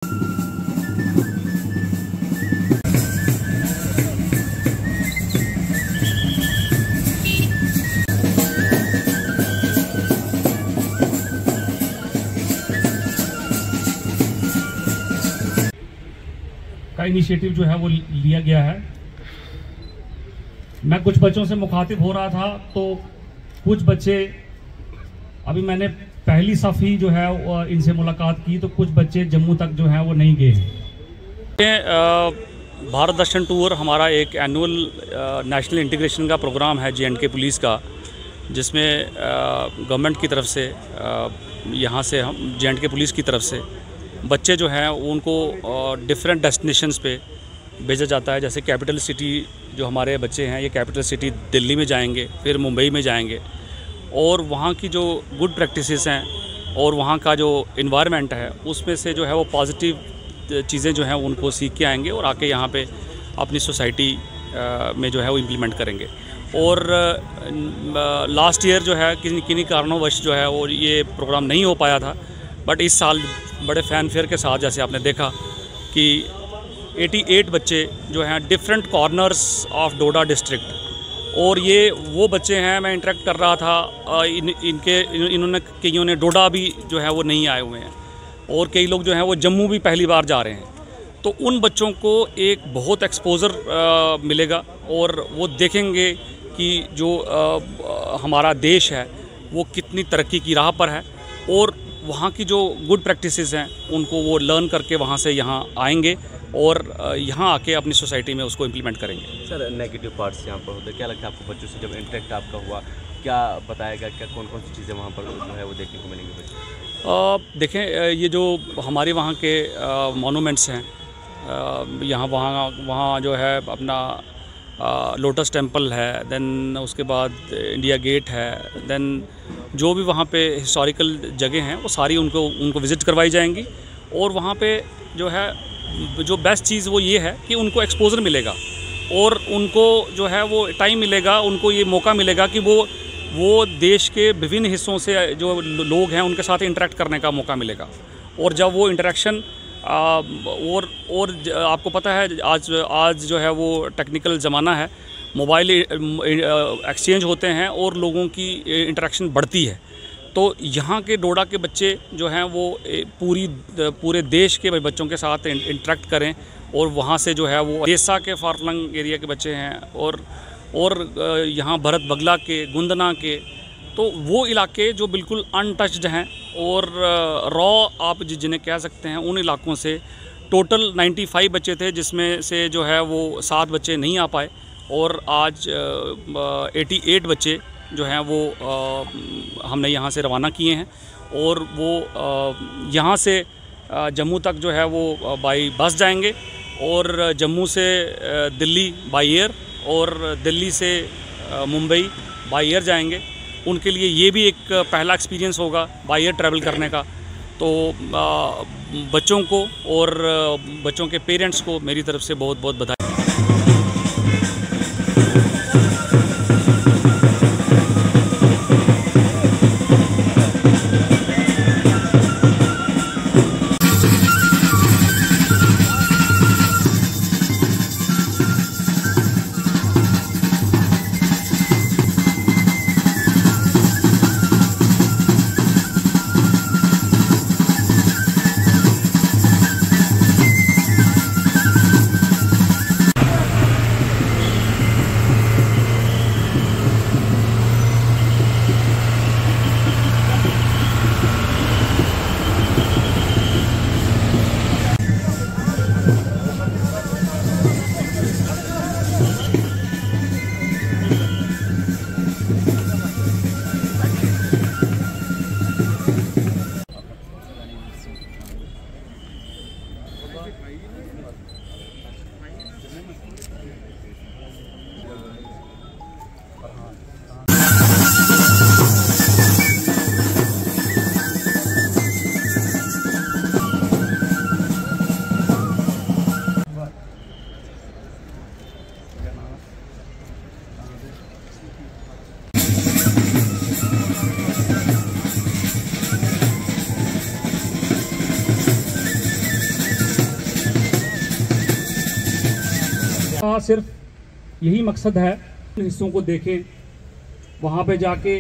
का इनिशिएटिव जो है वो लिया गया है। मैं कुछ बच्चों से मुखातिब हो रहा था तो कुछ बच्चे, अभी मैंने पहली सफ ही जो है इनसे मुलाकात की, तो कुछ बच्चे जम्मू तक जो है वो नहीं गए हैं। भारत दर्शन टूर हमारा एक एनुअल नेशनल इंटीग्रेशन का प्रोग्राम है J&K पुलिस का, जिसमें गवर्नमेंट की तरफ से यहाँ से हम J&K पुलिस की तरफ से बच्चे जो हैं उनको डिफरेंट डेस्टिनेशंस पे भेजा जाता है। जैसे कैपिटल सिटी जो हमारे बच्चे हैं, ये कैपिटल सिटी दिल्ली में जाएंगे, फिर मुंबई में जाएंगे, और वहाँ की जो गुड प्रैक्टिसेस हैं और वहाँ का जो इन्वायरमेंट है उसमें से जो है वो पॉजिटिव चीज़ें जो हैं उनको सीख के आएंगे और आके यहाँ पे अपनी सोसाइटी में जो है वो इम्प्लीमेंट करेंगे। और लास्ट ईयर जो है किन्हीं कारणोंवश जो है वो ये प्रोग्राम नहीं हो पाया था, बट इस साल बड़े फैनफेयर के साथ, जैसे आपने देखा कि 88 बच्चे जो हैं different corners of Doda district, और ये वो बच्चे हैं, मैं इंटरेक्ट कर रहा था, इन्होंने कईयों ने डोडा भी जो है वो नहीं आए हुए हैं, और कई लोग जो हैं वो जम्मू भी पहली बार जा रहे हैं। तो उन बच्चों को एक बहुत एक्सपोज़र मिलेगा और वो देखेंगे कि जो हमारा देश है वो कितनी तरक्की की राह पर है, और वहाँ की जो गुड प्रैक्टिसेस हैं उनको वो लर्न करके वहाँ से यहाँ आएंगे और यहाँ आके अपनी सोसाइटी में उसको इम्प्लीमेंट करेंगे। सर, नेगेटिव पार्ट्स यहाँ पर होते हैं, क्या लगता है आपको बच्चों से जब इंटरेक्ट आपका हुआ, क्या बताएगा, क्या कौन कौन सी चीज़ें वहाँ पर जो है वो देखने को मिलेंगी बच्चों? देखें, ये जो हमारे वहाँ के मोनूमेंट्स हैं, यहाँ वहाँ जो है अपना लोटस टेम्पल है, देन उसके बाद इंडिया गेट है, देन जो भी वहाँ पे हिस्टोरिकल जगह हैं वो सारी उनको विज़िट करवाई जाएंगी। और वहाँ पे जो है जो बेस्ट चीज़ वो ये है कि उनको एक्सपोज़र मिलेगा और उनको जो है वो टाइम मिलेगा, उनको ये मौका मिलेगा कि वो देश के विभिन्न हिस्सों से जो लोग हैं उनके साथ इंटरेक्ट करने का मौका मिलेगा। और जब वो इंटरेक्शन और आपको पता है आज जो है वो टेक्निकल ज़माना है, मोबाइल एक्सचेंज होते हैं और लोगों की इंटरेक्शन बढ़ती है। तो यहाँ के डोडा के बच्चे जो हैं वो पूरे देश के बच्चों के साथ इंटरेक्ट करें, और वहाँ से जो है वो देसा के फारलंग एरिया के बच्चे हैं और यहाँ भरत बगला के, गुंदना के, तो वो इलाके जो बिल्कुल अनटच्ड हैं और रॉ आप जिन्हें कह सकते हैं, उन इलाकों से टोटल 95 बच्चे थे, जिसमें से जो है वो 7 बच्चे नहीं आ पाए, और आज 88 बच्चे जो हैं वो हमने यहाँ से रवाना किए हैं, और वो यहाँ से जम्मू तक जो है वो बाई बस जाएंगे, और जम्मू से दिल्ली बाई एयर, और दिल्ली से मुंबई बाई एयर जाएंगे। उनके लिए ये भी एक पहला एक्सपीरियंस होगा बाई एयर ट्रैवल करने का। तो बच्चों को और बच्चों के पेरेंट्स को मेरी तरफ से बहुत बहुत बधाई। सिर्फ यही मकसद है, इन हिस्सों को देखें, वहाँ पे जाके